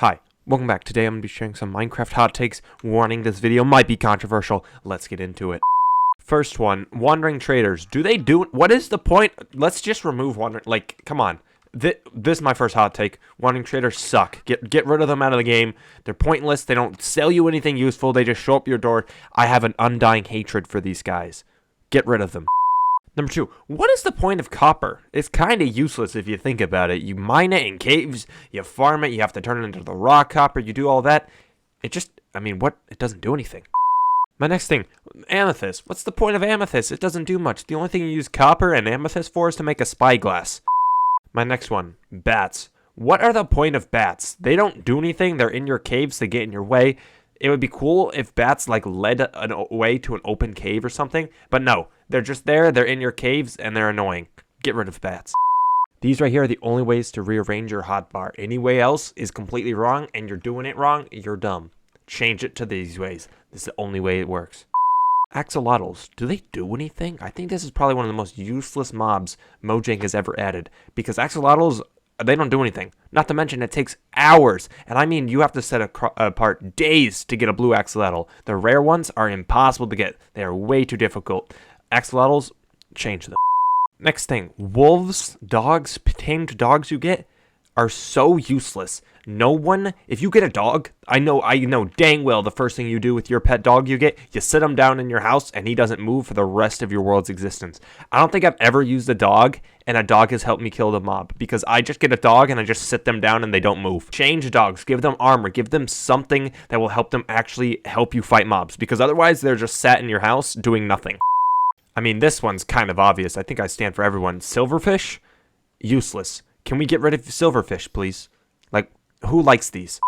Hi, welcome back. Today I'm going to be sharing some Minecraft hot takes. Warning, this video might be controversial. Let's get into it. First one, wandering traders. What is the point? Let's just remove wandering, come on. This is my first hot take. Wandering traders suck. Get rid of them out of the game. They're pointless. They don't sell you anything useful. They just show up your door. I have an undying hatred for these guys. Get rid of them. Number 2, what is the point of copper? It's kind of useless if you think about it. You mine it in caves, you farm it, you have to turn it into the raw copper, you do all that. It doesn't do anything. My next thing, amethyst. What's the point of amethyst? It doesn't do much. The only thing you use copper and amethyst for is to make a spyglass. My next one, bats. What are the point of bats? They don't do anything. They're in your caves, they get in your way. It would be cool if bats led a way to an open cave or something, but no. They're just there, they're in your caves, and they're annoying. Get rid of bats. These right here are the only ways to rearrange your hotbar. Any way else is completely wrong, and you're doing it wrong, you're dumb. Change it to these ways. This is the only way it works. Axolotls, do they do anything? I think this is probably one of the most useless mobs Mojang has ever added, because axolotls, they don't do anything. Not to mention, it takes hours. And I mean, you have to set apart days to get a blue axolotl. The rare ones are impossible to get. They are way too difficult. Axolotls, change them. Next thing, wolves, dogs, tamed dogs you get are so useless. No one, if you get a dog, I know dang well the first thing you do with your pet dog you get, you sit him down in your house and he doesn't move for the rest of your world's existence. I don't think I've ever used a dog and a dog has helped me kill the mob because I just get a dog and I just sit them down and they don't move. Change dogs, give them armor, give them something that will help them actually help you fight mobs because otherwise they're just sat in your house doing nothing. I mean, this one's kind of obvious. I think I stand for everyone. Silverfish? Useless. Can we get rid of silverfish, please? Who likes these?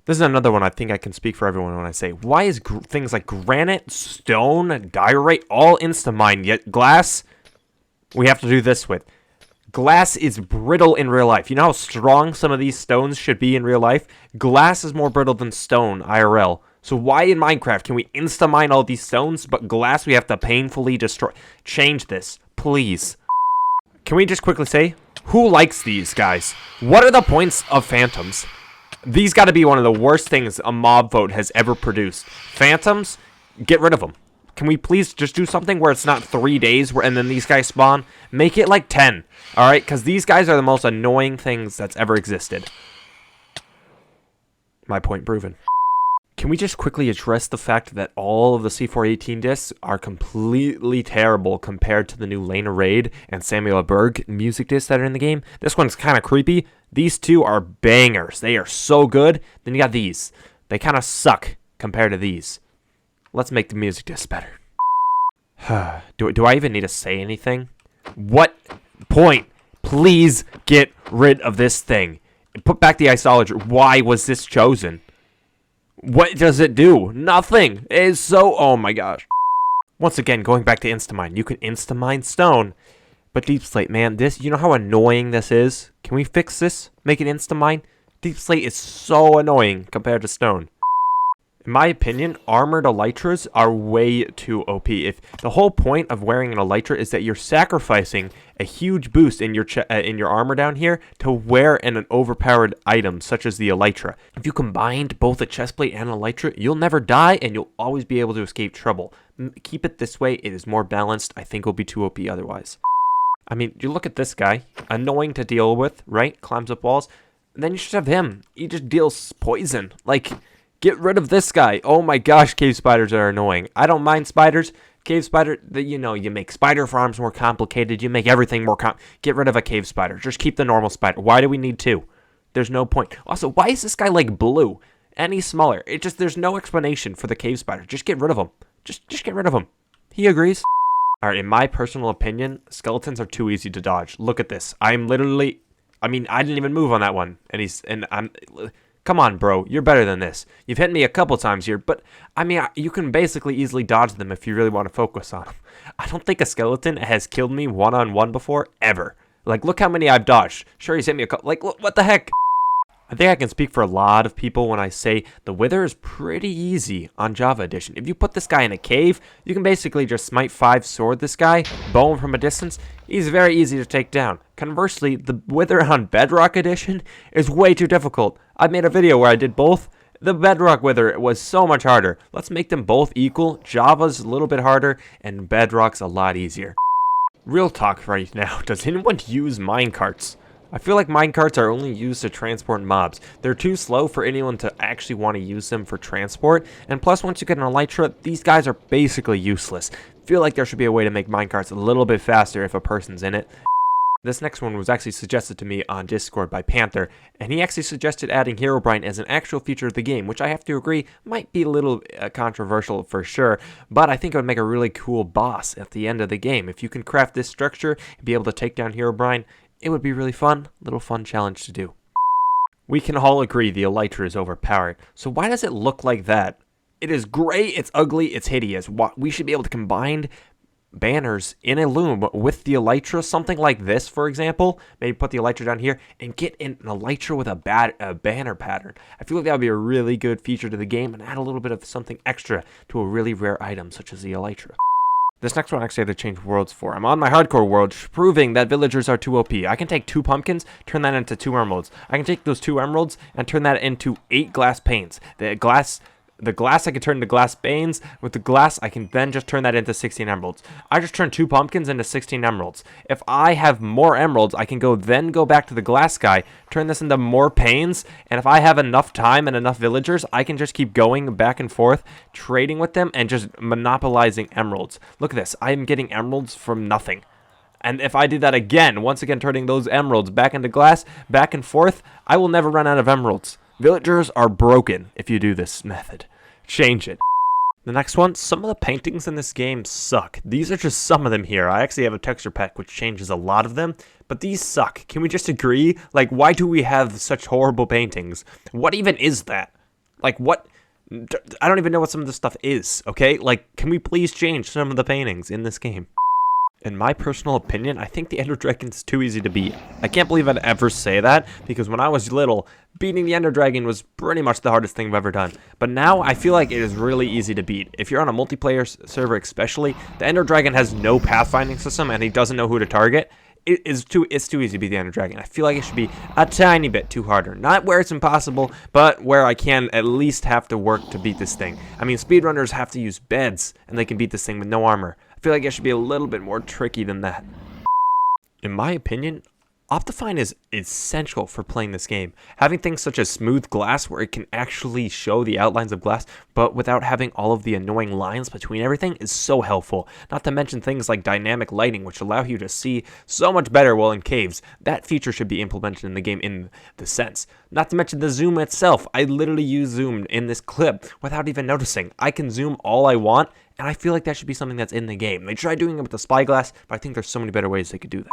This is another one I think I can speak for everyone when I say, why is things like granite, stone, diorite, all insta-mine, yet glass, we have to do this with. Glass is brittle in real life. You know how strong some of these stones should be in real life? Glass is more brittle than stone, IRL. So why in Minecraft can we insta-mine all these stones, but glass we have to painfully destroy? Change this, please. Can we just quickly say, who likes these guys? What are the points of phantoms? These got to be one of the worst things a mob vote has ever produced. Phantoms, get rid of them. Can we please just do something where it's not 3 days and then these guys spawn? Make it like 10, alright? Because these guys are the most annoying things that's ever existed. My point proven. Can we just quickly address the fact that all of the C418 discs are completely terrible compared to the new Lena Raid and Samuel Berg music discs that are in the game? This one's kind of creepy. These two are bangers. They are so good. Then you got these. They kind of suck compared to these. Let's make the music discs better. Do I even need to say anything? What point? Please get rid of this thing. Put back the isolator. Why was this chosen? What does it do? Nothing. It is so... Oh my gosh. Once again, going back to insta-mine. You can insta-mine stone. But deepslate, man, you know how annoying this is? Can we fix this? Make it insta-mine? Deepslate is so annoying compared to stone. In my opinion, armored elytras are way too OP. If the whole point of wearing an elytra is that you're sacrificing a huge boost in your armor down here to wear an overpowered item such as the elytra. If you combined both a chestplate and an elytra, you'll never die and you'll always be able to escape trouble. Keep it this way. It is more balanced. I think it'll be too OP otherwise. I mean, you look at this guy, annoying to deal with, right? Climbs up walls. And then you should have him. He just deals poison. Get rid of this guy. Oh my gosh, cave spiders are annoying. I don't mind spiders. Cave spider, you make spider farms more complicated. You make everything more Get rid of a cave spider. Just keep the normal spider. Why do we need two? There's no point. Also, why is this guy blue? And he's smaller. There's no explanation for the cave spider. Just get rid of him. Just get rid of him. He agrees. Alright, in my personal opinion, skeletons are too easy to dodge. Look at this. I didn't even move on that one. Come on, bro. You're better than this. You've hit me a couple times here, but, you can basically easily dodge them if you really want to focus on them. I don't think a skeleton has killed me one-on-one before, ever. Look how many I've dodged. Sure, he's hit me a couple. What the heck? I think I can speak for a lot of people when I say the wither is pretty easy on Java Edition. If you put this guy in a cave, you can basically just smite 5 sword this guy, bow him from a distance. He's very easy to take down. Conversely, the wither on Bedrock Edition is way too difficult. I made a video where I did both. The Bedrock wither was so much harder. Let's make them both equal. Java's a little bit harder, and Bedrock's a lot easier. Real talk right now, does anyone use minecarts? I feel like minecarts are only used to transport mobs. They're too slow for anyone to actually want to use them for transport, and plus once you get an elytra, these guys are basically useless. Feel like there should be a way to make minecarts a little bit faster if a person's in it. This next one was actually suggested to me on Discord by Panther, and he actually suggested adding Herobrine as an actual feature of the game, which I have to agree might be a little controversial for sure, but I think it would make a really cool boss at the end of the game. If you can craft this structure and be able to take down Herobrine, it would be really fun, little fun challenge to do. We can all agree the elytra is overpowered, so why does it look like that? It is gray, it's ugly, it's hideous. We should be able to combine banners in a loom with the elytra, something like this, for example. Maybe put the elytra down here and get an elytra with a banner pattern. I feel like that would be a really good feature to the game and add a little bit of something extra to a really rare item such as the elytra. This next one I actually had to change worlds for. I'm on my hardcore world, proving that villagers are too OP. I can take 2 pumpkins, turn that into 2 emeralds. I can take those 2 emeralds and turn that into 8 glass panes. The glass I can turn into glass panes. With the glass, I can then just turn that into 16 emeralds. I just turned 2 pumpkins into 16 emeralds. If I have more emeralds, I can go back to the glass guy, turn this into more panes, and if I have enough time and enough villagers, I can just keep going back and forth, trading with them, and just monopolizing emeralds. Look at this. I am getting emeralds from nothing. And if I do that again, once again turning those emeralds back into glass, back and forth, I will never run out of emeralds. Villagers are broken if you do this method. Change it. The next one, some of the paintings in this game suck. These are just some of them here. I actually have a texture pack which changes a lot of them, but these suck. Can we just agree? Like, why do we have such horrible paintings? What even is that? Like, what? I don't even know what some of this stuff is, okay? Like, can we please change some of the paintings in this game? In my personal opinion, I think the Ender Dragon is too easy to beat. I can't believe I'd ever say that, because when I was little, beating the Ender Dragon was pretty much the hardest thing I've ever done. But now, I feel like it is really easy to beat. If you're on a multiplayer server especially, the Ender Dragon has no pathfinding system, and he doesn't know who to target. It's too easy to beat the Ender Dragon. I feel like it should be a tiny bit too harder. Not where it's impossible, but where I can at least have to work to beat this thing. I mean, speedrunners have to use beds, and they can beat this thing with no armor. I feel like it should be a little bit more tricky than that. In my opinion, Optifine is essential for playing this game. Having things such as smooth glass where it can actually show the outlines of glass, but without having all of the annoying lines between everything is so helpful. Not to mention things like dynamic lighting, which allow you to see so much better while in caves. That feature should be implemented in the game in the sense. Not to mention the zoom itself. I literally use zoom in this clip without even noticing. I can zoom all I want, and I feel like that should be something that's in the game. They tried doing it with the spyglass, but I think there's so many better ways they could do that.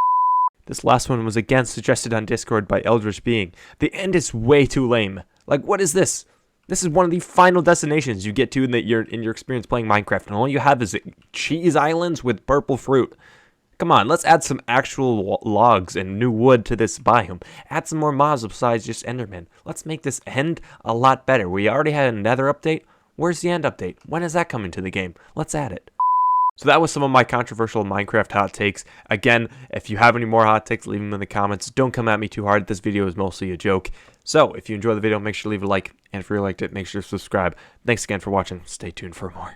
This last one was again suggested on Discord by Eldritch Being. The end is way too lame. Like, what is this? This is one of the final destinations you get to in your experience playing Minecraft, and all you have is cheese islands with purple fruit. Come on, let's add some actual logs and new wood to this biome. Add some more mobs besides just Enderman. Let's make this end a lot better. We already had a Nether update. Where's the end update? When is that coming to the game? Let's add it. So that was some of my controversial Minecraft hot takes. Again, if you have any more hot takes, leave them in the comments. Don't come at me too hard. This video is mostly a joke. So if you enjoyed the video, make sure to leave a like. And if you really liked it, make sure to subscribe. Thanks again for watching. Stay tuned for more.